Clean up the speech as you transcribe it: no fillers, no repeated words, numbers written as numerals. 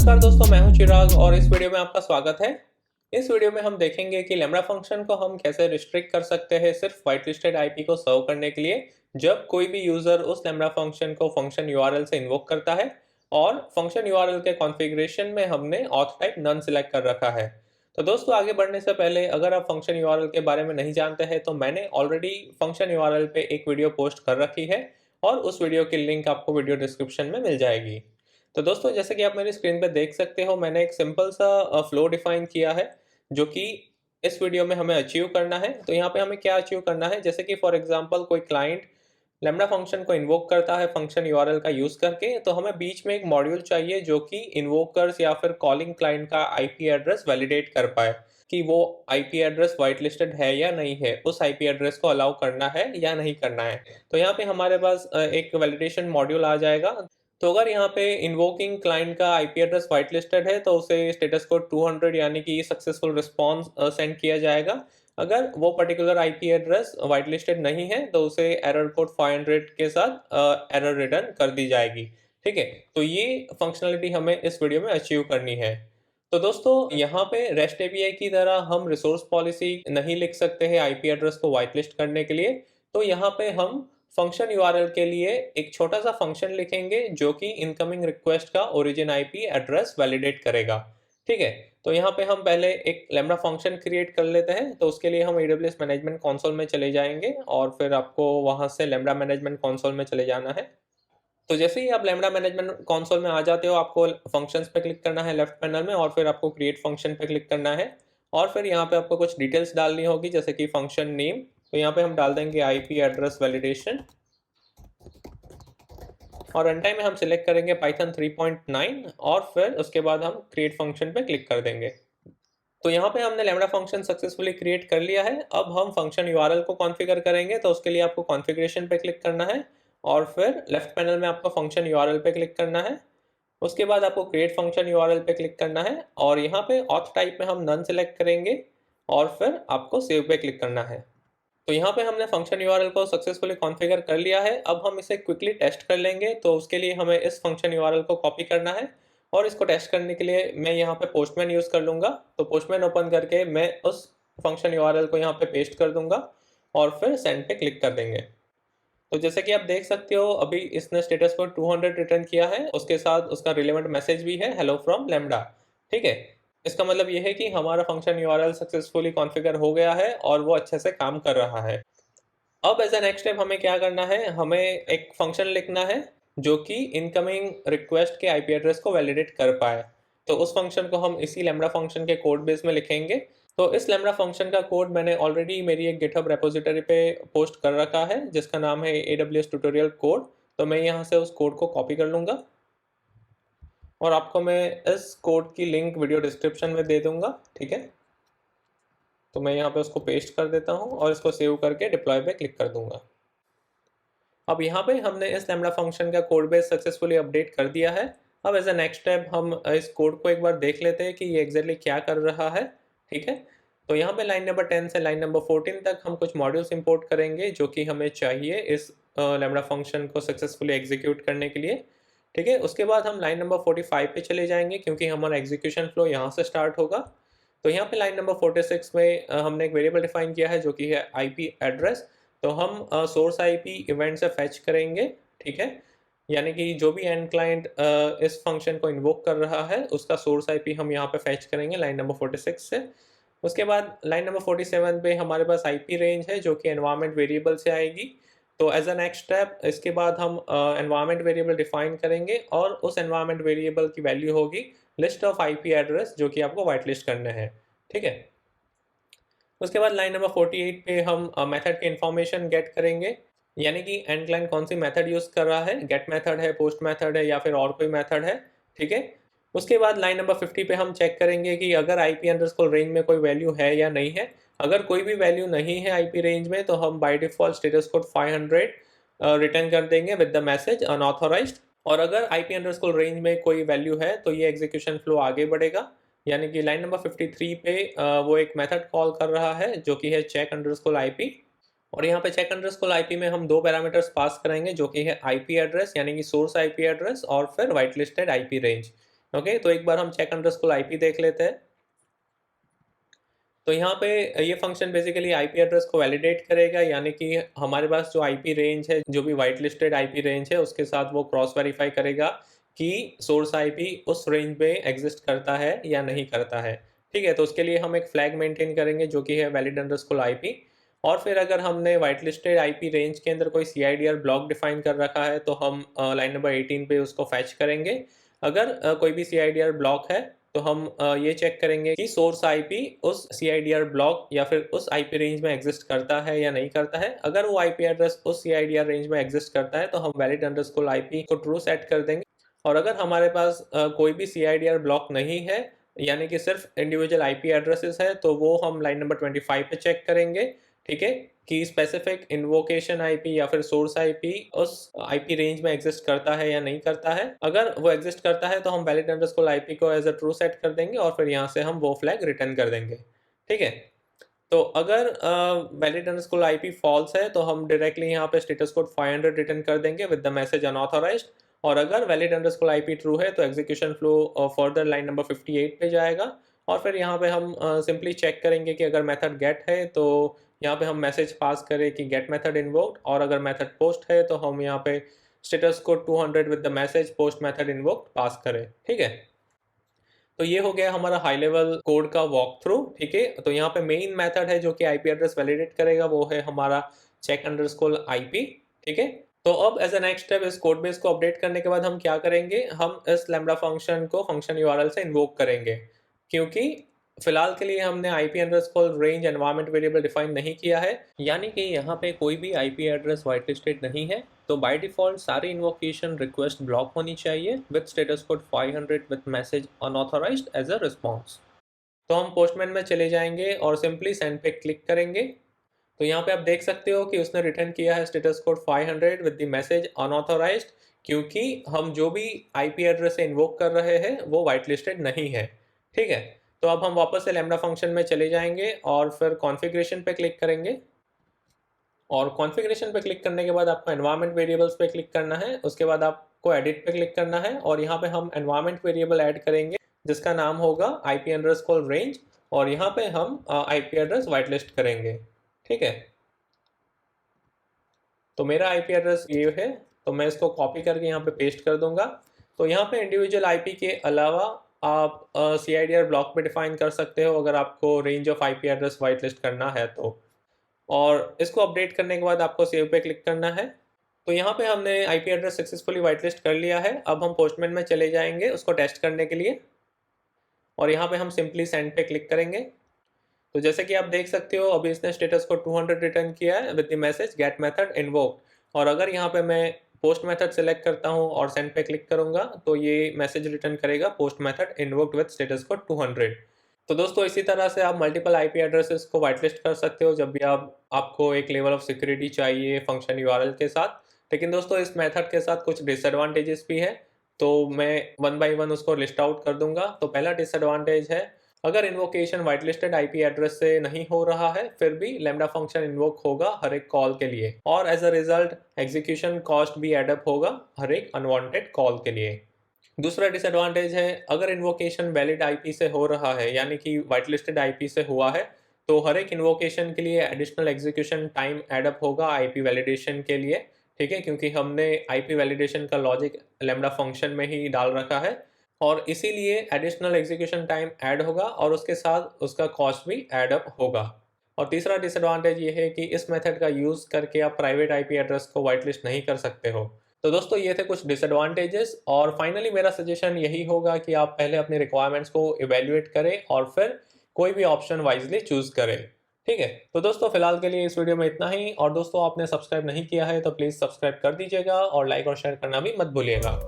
नमस्कार दोस्तों, मैं हूं चिराग और इस वीडियो में आपका स्वागत है। इस वीडियो में हम देखेंगे कि लैम्ब्डा फंक्शन को हम कैसे रिस्ट्रिक्ट कर सकते हैं सिर्फ वाइट लिस्टेड आईपी को सर्व करने के लिए, जब कोई भी यूजर उस लैम्ब्डा फंक्शन को फंक्शन यूआरएल से इन्वोक करता है और फंक्शन यूआरएल के कॉन्फ़िगरेशन में हमने ऑथ टाइप नन सिलेक्ट कर रखा है। तो दोस्तों, आगे बढ़ने से पहले अगर आप फंक्शन यूआरएल के बारे में नहीं जानते हैं तो मैंने ऑलरेडी फंक्शन यूआरएल पे एक वीडियो पोस्ट कर रखी है और उस वीडियो की लिंक आपको वीडियो डिस्क्रिप्शन में मिल जाएगी। तो दोस्तों, जैसे कि आप मेरी स्क्रीन पे देख सकते हो, मैंने एक सिंपल सा फ्लो डिफाइन किया है जो कि इस वीडियो में हमें अचीव करना है। तो यहाँ पे हमें क्या अचीव करना है, जैसे कि फॉर एग्जांपल कोई क्लाइंट लैम्ब्डा फंक्शन को इन्वोक करता है फंक्शन यूआरएल का यूज करके, तो हमें बीच में एक मॉड्यूल चाहिए जो कि इन्वोकर्स या फिर कॉलिंग क्लाइंट का आईपी एड्रेस वैलिडेट कर पाए कि वो आईपी एड्रेस वाइट लिस्टेड है या नहीं है, उस आईपी एड्रेस को अलाउ करना है या नहीं करना है। तो यहाँ पे हमारे पास एक वैलिडेशन मॉड्यूल आ जाएगा। तो अगर यहाँ पे इन्वोकिंग क्लाइंट का आईपी एड्रेस वाइट लिस्टेड है तो उसे स्टेटस कोड 200 यानी कि सक्सेसफुल रिस्पॉन्स सेंड किया जाएगा। अगर वो particular IP address white listed नहीं है तो उसे एरर कोड 500 के साथ एरर रिटर्न कर दी जाएगी। ठीक है, तो ये फंक्शनलिटी हमें इस वीडियो में अचीव करनी है। तो दोस्तों, यहाँ पे रेस्ट एपीआई की तरह हम रिसोर्स पॉलिसी नहीं लिख सकते हैं आईपी एड्रेस को वाइट लिस्ट करने के लिए। तो यहाँ पे हम फंक्शन यूआरएल के लिए एक छोटा सा फंक्शन लिखेंगे जो कि इनकमिंग रिक्वेस्ट का ओरिजिन आईपी एड्रेस वैलिडेट करेगा। ठीक है, तो यहाँ पे हम पहले एक लैम्ब्डा फंक्शन क्रिएट कर लेते हैं। तो उसके लिए हम AWS मैनेजमेंट कंसोल में चले जाएंगे और फिर आपको वहां से लैम्ब्डा मैनेजमेंट कंसोल में चले जाना है। तो जैसे ही आप लैम्ब्डा मैनेजमेंट कंसोल में आ जाते हो, आपको फंक्शंस पे क्लिक करना है लेफ्ट पैनल में और फिर आपको क्रिएट फंक्शन पे क्लिक करना है और फिर यहाँ पे आपको कुछ डिटेल्स डालनी होगी, जैसे कि फंक्शन नेम। तो यहाँ पे हम डाल देंगे आईपी एड्रेस वैलिडेशन और रन टाइम में हम सिलेक्ट करेंगे पाइथन 3.9 और फिर उसके बाद हम क्रिएट फंक्शन पे क्लिक कर देंगे। तो यहाँ पे हमने लैम्ब्डा फंक्शन सक्सेसफुली क्रिएट कर लिया है। अब हम फंक्शन यूआरएल को कॉन्फ़िगर करेंगे। तो उसके लिए आपको कॉन्फ़िगरेशन पे क्लिक करना है और फिर लेफ्ट पैनल में आपको फंक्शन यूआरएल पे क्लिक करना है। उसके बाद आपको क्रिएट फंक्शन यूआरएल पे क्लिक करना है और यहाँ पे ऑथ टाइप में हम नन सेलेक्ट करेंगे और फिर आपको सेव पे क्लिक करना है। तो यहाँ पे हमने फंक्शन यूआरएल को सक्सेसफुली कॉन्फ़िगर कर लिया है। अब हम इसे क्विकली टेस्ट कर लेंगे। तो उसके लिए हमें इस फंक्शन यूआरएल को कॉपी करना है और इसको टेस्ट करने के लिए मैं यहाँ पे पोस्टमैन यूज़ कर लूँगा। तो पोस्टमैन ओपन करके मैं उस फंक्शन यूआरएल को यहाँ पे पेस्ट कर दूंगा और फिर सेंड पे क्लिक कर देंगे। तो जैसे कि आप देख सकते हो, अभी इसने स्टेटस पर 200 रिटर्न किया है, उसके साथ उसका रिलेवेंट मैसेज भी है, हेलो फ्रॉम लैम्ब्डा। ठीक है, इसका मतलब ये है कि हमारा फंक्शन यूआरएल सक्सेसफुली कॉन्फ़िगर हो गया है और वो अच्छे से काम कर रहा है। अब एज अ नेक्स्ट स्टेप हमें क्या करना है, हमें एक फंक्शन लिखना है जो कि इनकमिंग रिक्वेस्ट के आईपी एड्रेस को वैलिडेट कर पाए। तो उस फंक्शन को हम इसी लैम्ब्डा फंक्शन के कोड बेस में लिखेंगे। तो इस लैम्ब्डा फंक्शन का कोड मैंने ऑलरेडी मेरी एक गिटहब रेपोजिटरी पे पोस्ट कर रखा है जिसका नाम है AWS ट्यूटोरियल कोड। तो मैं यहाँ से उस कोड को कॉपी कर लूँगा और आपको मैं इस कोड की लिंक वीडियो डिस्क्रिप्शन में दे दूँगा। ठीक है, तो मैं यहाँ पे उसको पेस्ट कर देता हूँ और इसको सेव करके डिप्लॉय पे क्लिक कर दूंगा। अब यहाँ पे हमने इस लैम्ब्डा फंक्शन का कोड बेस सक्सेसफुली अपडेट कर दिया है। अब एज अ नेक्स्ट स्टेप हम इस कोड को एक बार देख लेते हैं कि ये एग्जैक्टली क्या कर रहा है। ठीक है, तो यहाँ पे लाइन नंबर 10 से लाइन नंबर 14 तक हम कुछ मॉड्यूल्स इंपोर्ट करेंगे जो कि हमें चाहिए इस लैम्ब्डा फंक्शन को सक्सेसफुली एग्जीक्यूट करने के लिए। ठीक है, उसके बाद हम लाइन नंबर 45 पे चले जाएंगे क्योंकि हमारा एग्जीक्यूशन फ्लो यहाँ से स्टार्ट होगा। तो यहाँ पे लाइन नंबर 46 में हमने एक वेरिएबल डिफाइन किया है जो कि है आईपी एड्रेस। तो हम सोर्स आईपी इवेंट से फैच करेंगे। ठीक है, यानी कि जो भी एंड क्लाइंट इस फंक्शन को इन्वोक कर रहा है उसका सोर्स आईपी हम यहाँ पे फैच करेंगे लाइन नंबर 46 से। उसके बाद लाइन नंबर 47 पे हमारे पास आईपी रेंज है जो कि एनवायरनमेंट वेरिएबल से आएगी। तो एज अ नेक्स्ट स्टेप इसके बाद हम एनवायरनमेंट वेरिएबल डिफाइन करेंगे और उस एनवायरनमेंट वेरिएबल की वैल्यू होगी लिस्ट ऑफ आईपी एड्रेस जो कि आपको वाइट लिस्ट करने हैं। ठीक है, उसके बाद लाइन नंबर 48 पे हम मेथड की इंफॉर्मेशन गेट करेंगे, यानी कि एंड क्लाइंट कौन सी मेथड यूज कर रहा है, गेट मेथड है, पोस्ट मेथड है या फिर और कोई मेथड है। ठीक है, उसके बाद लाइन नंबर 50 पे हम चेक करेंगे कि अगर आईपी अंडरस्कोर रेंज में कोई वैल्यू है या नहीं है। अगर कोई भी वैल्यू नहीं है आईपी रेंज में तो हम by default status code 500 return कर देंगे विद द मैसेज अनऑथोराइज्ड। और अगर आईपी अंडरस्कोर रेंज में कोई वैल्यू है तो ये एग्जीक्यूशन फ्लो आगे बढ़ेगा, यानी कि लाइन नंबर 53 पे वो एक मेथड कॉल कर रहा है जो कि है चेक अंडरस्कोर आईपी। और यहाँ पे चेक अंडरस्कोर आईपी में हम दो पैरामीटर्स पास करेंगे जो कि है आईपी एड्रेस यानी कि सोर्स आईपी एड्रेस और फिर white listed IP range. Okay, तो एक बार हम check underscore IP देख लेते हैं। तो यहाँ पे ये फंक्शन बेसिकली आईपी एड्रेस को वैलिडेट करेगा, यानी कि हमारे पास जो आईपी रेंज है, जो भी वाइट लिस्टेड आईपी रेंज है, उसके साथ वो क्रॉस वेरीफाई करेगा कि सोर्स आईपी उस रेंज में एग्जिस्ट करता है या नहीं करता है। ठीक है, तो उसके लिए हम एक फ्लैग मेंटेन करेंगे जो कि है वैलिड अंडरस्कोर आईपी। और फिर अगर हमने वाइट लिस्टेड आईपी रेंज के अंदर कोई CIDR ब्लॉक डिफाइन कर रखा है तो हम लाइन नंबर 18 पे उसको फैच करेंगे। अगर कोई भी CIDR ब्लॉक है तो हम ये चेक करेंगे कि सोर्स आईपी उस CIDR ब्लॉक या फिर उस आईपी रेंज में एग्जिस्ट करता है या नहीं करता है। अगर वो आईपी एड्रेस उस CIDR रेंज में एग्जिस्ट करता है तो हम वैलिड अंडरस्कोर आईपी को ट्रू सेट कर देंगे। और अगर हमारे पास कोई भी CIDR ब्लॉक नहीं है, यानी कि सिर्फ इंडिविजुअल आईपी एड्रेसेस है, तो वो हम लाइन नंबर 25 पे चेक करेंगे। ठीक है, कि स्पेसिफिक इन्वोकेशन आईपी या फिर सोर्स आईपी उस आईपी रेंज में एग्जिस्ट करता है या नहीं करता है। अगर वो एग्जिस्ट करता है तो हम वैलिड अंडरस्कोर आईपी को एज अ ट्रू सेट कर देंगे और फिर यहाँ से हम वो फ्लैग रिटर्न कर देंगे। ठीक है, तो अगर वैलिड अंडरस्कोर आईपी फॉल्स है तो हम डायरेक्टली यहाँ पे स्टेटस कोड 500 रिटर्न कर देंगे विद द मैसेज अनऑथराइज्ड। और अगर वैलिड अंडरस्कोर आईपी ट्रू है तो execution flow further line number 58 पे जाएगा। और फिर यहाँ पे हम सिंपली चेक करेंगे कि अगर मेथड गेट है तो यहाँ पे हम मैसेज पास करें कि गेट मेथड इन्वोक्ड, और अगर मेथड पोस्ट है तो हम यहाँ पे status code 200 with the message post method invoked pass करें। ठीक है, तो ये हो गया हमारा हाई लेवल कोड का वॉक थ्रू। ठीक है, तो यहाँ पे मेन मेथड है जो कि आईपी एड्रेस वैलिडेट करेगा, वो है हमारा चेक अंडरस्कोर आईपी। ठीक है, तो अब एज अ नेक्स्ट स्टेप इस कोड बेस को अपडेट करने के बाद हम क्या करेंगे, हम इस लैम्बडा फंक्शन को फंक्शन यूआरएल से इन्वोक करेंगे। क्योंकि फिलहाल के लिए हमने IP underscore range environment variable define नहीं किया है, यानी कि यहाँ पे कोई भी आईपी एड्रेस वाइट लिस्टेड नहीं है, तो बाय डिफॉल्ट सारी इन्वोकेशन रिक्वेस्ट ब्लॉक होनी चाहिए with status code 500 with message unauthorised as a response. तो हम पोस्टमैन में चले जाएंगे और सिंपली सेंड पे क्लिक करेंगे। तो यहाँ पे आप देख सकते हो कि उसने रिटर्न किया है status code 500 with the message unauthorised, क्योंकि हम जो भी आईपी एड्रेस से इन्वोक कर रहे हैं वो वाइट लिस्टेड नहीं है। ठीक है, तो अब हम वापस से लैम्बडा फंक्शन में चले जाएंगे और फिर कॉन्फ़िगरेशन पे क्लिक करेंगे। और कॉन्फ़िगरेशन पे क्लिक करने के बाद आपको एनवायरनमेंट वेरिएबल्स पे क्लिक करना है, उसके बाद आपको एडिट पे क्लिक करना है और यहाँ पे हम एनवायरनमेंट वेरिएबल ऐड करेंगे जिसका नाम होगा आईपी अंडरस्कोर रेंज, और यहाँ पे हम आईपी एड्रेस वाइट लिस्ट करेंगे। ठीक है, तो मेरा आईपी एड्रेस ये है, तो मैं इसको कॉपी करके यहाँ पे पेस्ट कर दूंगा। तो यहाँ पे इंडिविजुअल आईपी के अलावा आप CIDR ब्लॉक पे डिफाइन कर सकते हो अगर आपको range of IP address white list करना है तो। और इसको अपडेट करने के बाद आपको सेव पे क्लिक करना है। तो यहाँ पे हमने IP address successfully white list कर लिया है। अब हम पोस्टमैन में चले जाएंगे उसको टेस्ट करने के लिए, और यहाँ पे हम सिंपली सेंड पे क्लिक करेंगे। तो जैसे कि आप देख सकते हो अभी इसने स्टेटस को 200 रिटर्न किया है with the message get method invoke. और अगर यहाँ पे मैं पोस्ट मेथड सेलेक्ट करता हूँ और सेंड पे क्लिक करूंगा तो ये मैसेज रिटर्न करेगा post method invoked with status को 200। तो दोस्तों इसी तरह से आप मल्टीपल आईपी एड्रेसेस को वाइट लिस्ट कर सकते हो जब भी आपको एक लेवल ऑफ सिक्योरिटी चाहिए फंक्शन यूआरएल के साथ। लेकिन दोस्तों इस मेथड के साथ कुछ डिसएडवांटेजेस भी है, तो मैं वन बाय वन उसको लिस्ट आउट कर दूंगा। तो पहला डिसएडवांटेज है, अगर invocation white listed IP address से नहीं हो रहा है फिर भी लैम्बडा फंक्शन इन्वोक होगा हर एक कॉल के लिए, और as a result execution cost भी एडअप होगा हर एक अनवांटेड कॉल के लिए। दूसरा डिसएडवांटेज है, अगर इन्वोकेशन वैलिड आईपी से हो रहा है यानी कि वाइट लिस्टेड आईपी से हुआ है तो हर एक इन्वोकेशन के लिए एडिशनल एग्जीक्यूशन टाइम एडअप होगा आईपी वैलिडेशन के लिए। ठीक है, क्योंकि हमने आईपी वैलिडेशन का लॉजिक लैम्बडा फंक्शन में ही डाल रखा है और इसीलिए एडिशनल एग्जीक्यूशन टाइम ऐड होगा और उसके साथ उसका कॉस्ट भी ऐड अप होगा। और तीसरा डिसएडवांटेज ये है कि इस मेथड का यूज़ करके आप प्राइवेट आईपी एड्रेस को वाइट लिस्ट नहीं कर सकते हो। तो दोस्तों ये थे कुछ डिसएडवांटेजेस, और फाइनली मेरा सजेशन यही होगा कि आप पहले अपनी रिक्वायरमेंट्स को इवेल्युएट करें और फिर कोई भी ऑप्शन वाइजली चूज़ करें। ठीक है, तो दोस्तों फिलहाल के लिए इस वीडियो में इतना ही, और दोस्तों आपने सब्सक्राइब नहीं किया है तो प्लीज़ सब्सक्राइब कर दीजिएगा और लाइक और शेयर करना भी मत भूलिएगा।